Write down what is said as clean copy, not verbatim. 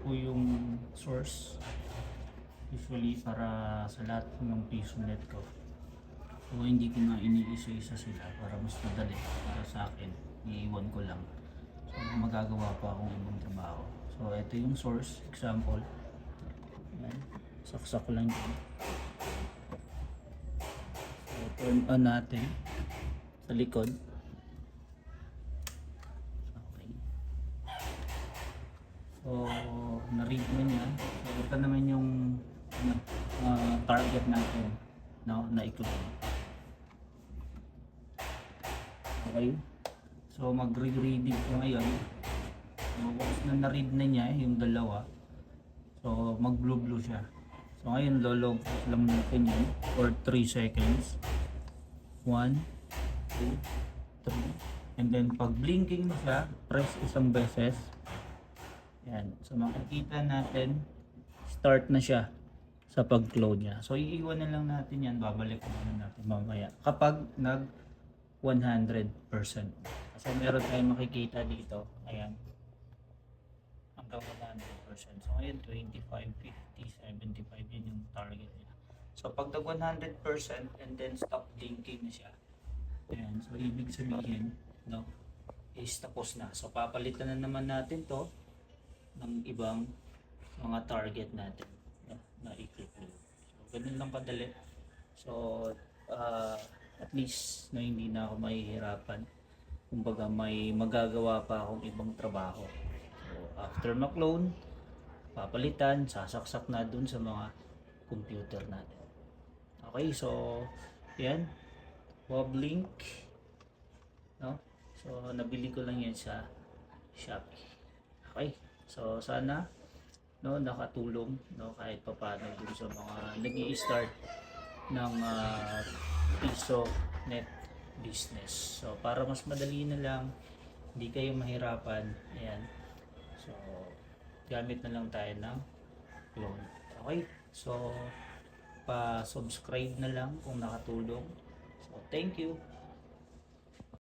po yung source usually para sa lahat ng PisoNet ko. So hindi ko na iniisa-isa sila para mas madali para sa akin. Iiwan ko lang. So magagawa pa akong ibang trabaho. So ito yung source, example. Ayan. Saksak lang yun. So turn on natin sa likod. Okay. So na-read mo niya. So ito naman yung target natin, no, na i-clone. Okay. So magre-reading ko ngayon. So once na na-read na niya yung dalawa, so mag-blue siya. So ngayon lolog lang natin yun for 3 seconds. 1, 2, 3. And then pag blinking na siya, press isang beses. Yan. So makikita natin start na siya sa pag-clone niya. So iiwan na lang natin yan, babalik na natin mamaya kapag nag 100%. Kasi meron tayong makikita dito, ayan, hanggang 100%. So ngayon 25, 50, 75 yun yung target niya. So pag nag 100% and then stop blinking na siya, ayan, so ibig sabihin, no, is tapos na. So papalitan na naman natin to ng ibang mga target natin na i-click. So ganun lang kadali. So at least na hindi na ako mahihirapan. Kumbaga may magagawa pa akong ibang trabaho. So after ma-clone, papalitan, sasaksak na dun sa mga computer natin. Okay, so yan, Woblink, no? So nabili ko lang yan sa Shopee. Okay, so sana, no, nakatulong, no, kahit papaano dun sa mga nag-i-start ng PisoNet business. So para mas madali na lang, hindi kayo mahirapan, ayan. So gamit na lang tayo ng clone. Okay, so pa-subscribe na lang kung nakatulong. So thank you.